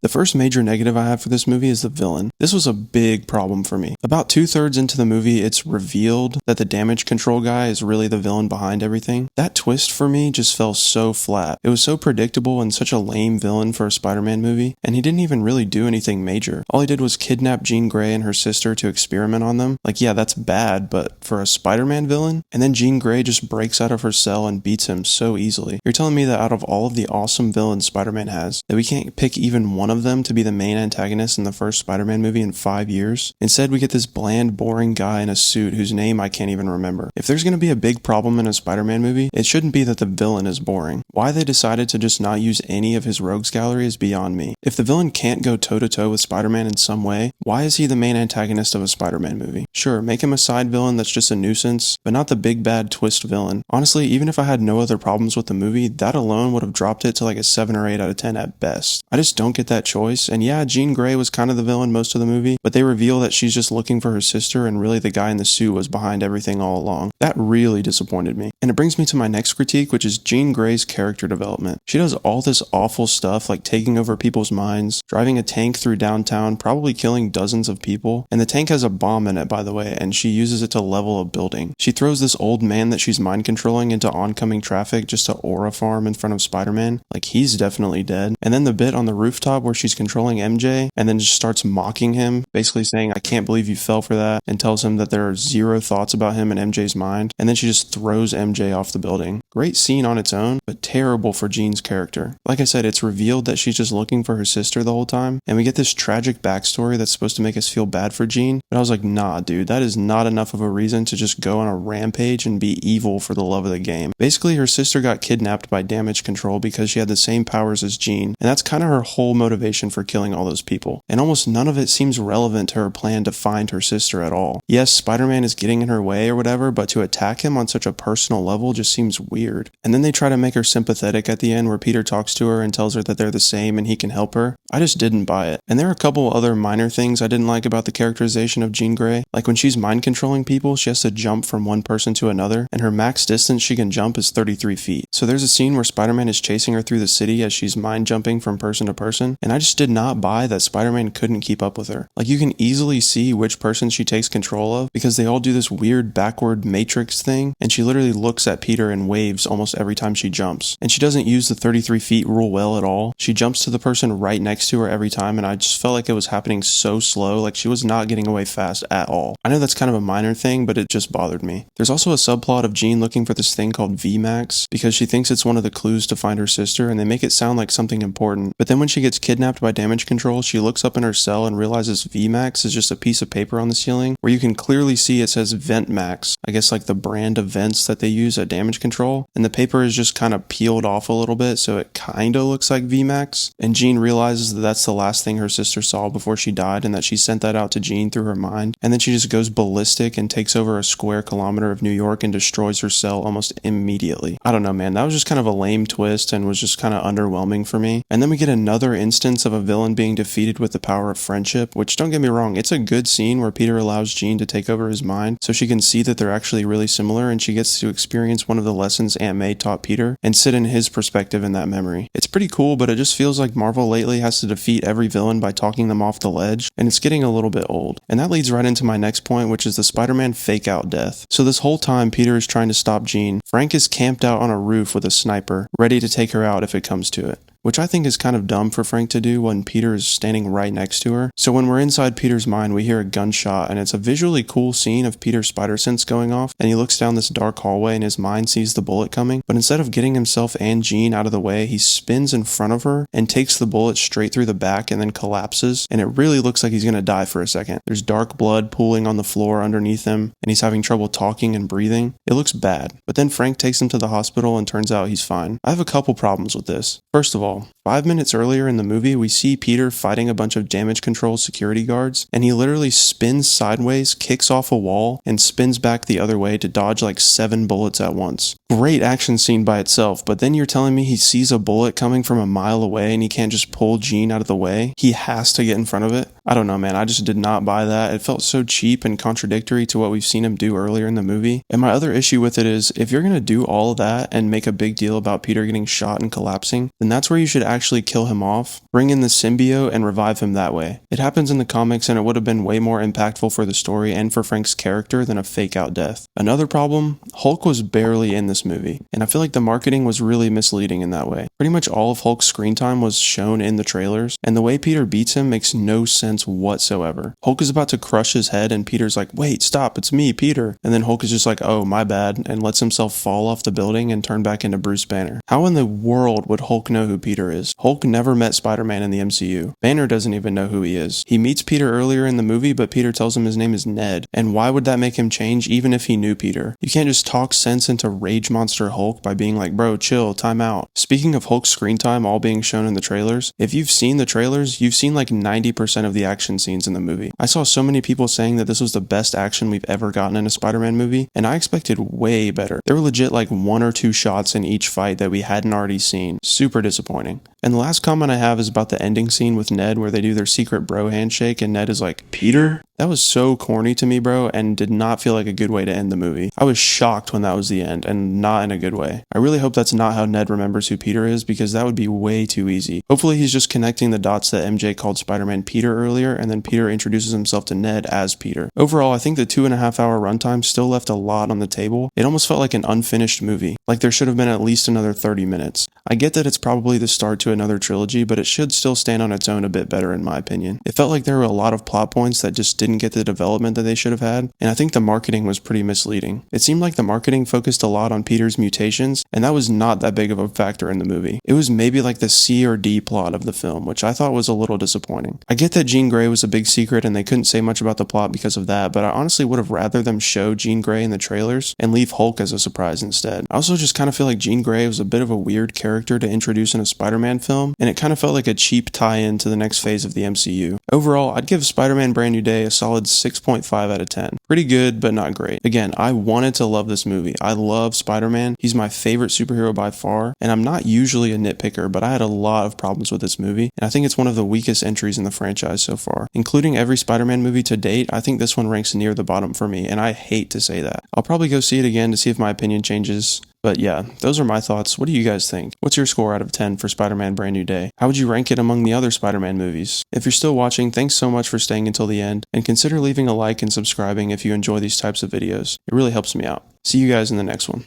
The first major negative I have for this movie is the villain. This was a big problem for me. About 2/3 into the movie, it's revealed that the damage control guy is really the villain behind everything. That twist for me just fell so flat. It was so predictable and such a lame villain for a Spider-Man movie, and he didn't even really do anything major. All he did was kidnap Jean Grey and her sister to experiment on them. Like, yeah, that's bad, but for a Spider-Man villain? And then Jean Grey just breaks out of her cell and beats him so easily. You're telling me that out of all of the awesome villains Spider-Man has, that we can't pick even one of them to be the main antagonist in the first Spider-Man movie in 5 years? Instead, we get this bland, boring guy in a suit whose name I can't even remember. If there's gonna be a big problem in a Spider-Man movie, it shouldn't be that the villain is boring. Why they decided to just not use any of his rogues gallery is beyond me. If the villain can't go toe-to-toe with Spider-Man in some way, why is he the main antagonist of a Spider-Man movie? Sure, make him a side villain that's just a nuisance, but not the big bad twist villain. Honestly, even if I had no other problems with the movie, that alone would have dropped it to like a 7 or 8 out of 10 at best. I just don't get that choice, and yeah, Jean Grey was kind of the villain most of the movie, but they reveal that she's just looking for her sister and really the guy in the suit was behind everything all along. That really disappointed me. And it brings me to my next critique, which is Jean Grey's character development. She does all this awful stuff like taking over people's minds, driving a tank through downtown, probably killing dozens of people, and the tank has a bomb in it, by the way, and she uses it to level a building. She throws this old man that she's mind controlling into oncoming traffic just to aura farm in front of Spider-Man, like he's definitely dead. And then the bit on the rooftop where she's controlling MJ and then just starts mocking him, basically saying, "I can't believe you fell for that," and tells him that there are zero thoughts about him in MJ's mind, and then she just throws MJ off the building. Great scene on its own, but terrible for Jean's character. Like I said, it's revealed that she's just looking for her sister the whole time, and we get this tragic backstory that's supposed to make us feel bad for Jean, but I was like, nah dude, that is not enough of a reason to just go on a rampage and be evil for the love of the game. Basically, her sister got kidnapped by damage control because she had the same powers as Jean, and that's kind of her whole motivation for killing all those people. And almost none of it seems relevant to her plan to find her sister at all. Yes, Spider-Man is getting in her way or whatever, but to attack him on such a personal level just seems weird. And then they try to make her sympathetic at the end where Peter talks to her and tells her that they're the same and he can help her. I just didn't buy it. And there are a couple other minor things I didn't like about the characterization of Jean Grey. Like when she's mind controlling people, she has to jump from one person to another, and her max distance she can jump is 33 feet. So there's a scene where Spider-Man is chasing her through the city as she's mind jumping from person to person, and I just did not buy that Spider-Man couldn't keep up with her. Like you can easily see which person she takes control of because they all do this weird backward matrix thing, and she literally looks at Peter and waves almost every time she jumps. And she doesn't use the 33 feet rule well at all. She jumps to the person right next to her every time, and I just felt like it was happening so slow, like she was not getting away fast at all. I know that's kind of a minor thing, but it just bothered me. There's also a subplot of Jean looking for this thing called VMAX because she thinks it's one of the clues to find her sister, and they make it sound like something important. But then when she gets kidnapped by damage control, she looks up in her cell and realizes VMAX is just a piece of paper on the ceiling where you can clearly see it says VentMax, I guess like the brand of vents that they use at damage control, and the paper is just kind of peeled off a little bit so it kinda looks like VMAX, and Jean realizes that that's the last thing her sister saw before she died and that she sent that out to Jean through her mind, and then she just goes ballistic and takes over a square kilometer of New York and destroys her cell almost immediately. I don't know, man, that was just kind of a lame twist and was just kind of underwhelming for me. And then we get another instance of a villain being defeated with the power of friendship, which don't get me wrong, it's a good scene where Peter allows Jean to take over his mind so she can see that they're actually really similar and she gets to experience one of the lessons Aunt May taught Peter and sit in his perspective in that memory. It's pretty cool, but it just feels like Marvel lately has to defeat every villain by talking them off the ledge, and it's getting a little bit old. And that leads right into my next point, which is the Spider-Man fake out death. So this whole time Peter is trying to stop Jean, Frank is camped out on a roof with a sniper, ready to take her out if it comes to it, which I think is kind of dumb for Frank to do when Peter is standing right next to her. So when we're inside Peter's mind, we hear a gunshot, and it's a visually cool scene of Peter's spider sense going off, and he looks down this dark hallway and his mind sees the bullet coming, but instead of getting himself and Jean out of the way, he spins in front of her and takes the bullet straight through the back and then collapses, and it really looks like he's gonna die for a second. There's dark blood pooling on the floor underneath him, and he's having trouble talking and breathing. It looks bad, but then Frank takes him to the hospital and turns out he's fine. I have a couple problems with this. First of all, 5 minutes earlier in the movie, we see Peter fighting a bunch of damage control security guards, and he literally spins sideways, kicks off a wall, and spins back the other way to dodge like 7 bullets at once. Great action scene by itself, but then you're telling me he sees a bullet coming from a mile away and he can't just pull Jean out of the way? He has to get in front of it? I don't know, man, I just did not buy that. It felt so cheap and contradictory to what we've seen him do earlier in the movie. And my other issue with it is, if you're gonna do all of that and make a big deal about Peter getting shot and collapsing, then that's where you you should actually kill him off, bring in the symbiote, and revive him that way. It happens in the comics and it would have been way more impactful for the story and for Frank's character than a fake out death. Another problem, Hulk was barely in this movie, and I feel like the marketing was really misleading in that way. Pretty much all of Hulk's screen time was shown in the trailers, and the way Peter beats him makes no sense whatsoever. Hulk is about to crush his head and Peter's like, "Wait, stop, it's me, Peter." And then Hulk is just like, "Oh, my bad," and lets himself fall off the building and turn back into Bruce Banner. How in the world would Hulk know who Peter is? Hulk never met Spider-Man in the MCU. Banner doesn't even know who he is. He meets Peter earlier in the movie, but Peter tells him his name is Ned. And why would that make him change even if he knew Peter? You can't just talk sense into Rage Monster Hulk by being like, "Bro, chill, time out." Speaking of Hulk's screen time all being shown in the trailers, if you've seen the trailers, you've seen like 90% of the action scenes in the movie. I saw so many people saying that this was the best action we've ever gotten in a Spider-Man movie, and I expected way better. There were legit like 1 or 2 shots in each fight that we hadn't already seen. Super disappointing. And the last comment I have is about the ending scene with Ned where they do their secret bro handshake and Ned is like, "Peter?" That was so corny to me, bro, and did not feel like a good way to end the movie. I was shocked when that was the end, and not in a good way. I really hope that's not how Ned remembers who Peter is, because that would be way too easy. Hopefully he's just connecting the dots that MJ called Spider-Man Peter earlier, and then Peter introduces himself to Ned as Peter. Overall, I think the 2.5-hour runtime still left a lot on the table. It almost felt like an unfinished movie, like there should have been at least another 30 minutes. I get that it's probably the start to another trilogy, but it should still stand on its own a bit better in my opinion. It felt like there were a lot of plot points that just didn't get the development that they should have had, and I think the marketing was pretty misleading. It seemed like the marketing focused a lot on Peter's mutations, and that was not that big of a factor in the movie. It was maybe like the C or D plot of the film, which I thought was a little disappointing. I get that Jean Grey was a big secret and they couldn't say much about the plot because of that, but I honestly would have rather them show Jean Grey in the trailers and leave Hulk as a surprise instead. I also just kind of feel like Jean Grey was a bit of a weird character to introduce in a Spider-Man film, and it kind of felt like a cheap tie-in to the next phase of the MCU. Overall, I'd give Spider-Man Brand New Day a solid 6.5 out of 10. Pretty good, but not great. Again, I wanted to love this movie. I love Spider-Man. He's my favorite superhero by far, and I'm not usually a nitpicker, but I had a lot of problems with this movie, and I think it's one of the weakest entries in the franchise so far. Including every Spider-Man movie to date, I think this one ranks near the bottom for me, and I hate to say that. I'll probably go see it again to see if my opinion changes. But yeah, those are my thoughts. What do you guys think? What's your score out of 10 for Spider-Man Brand New Day? How would you rank it among the other Spider-Man movies? If you're still watching, thanks so much for staying until the end, and consider leaving a like and subscribing if you enjoy these types of videos. It really helps me out. See you guys in the next one.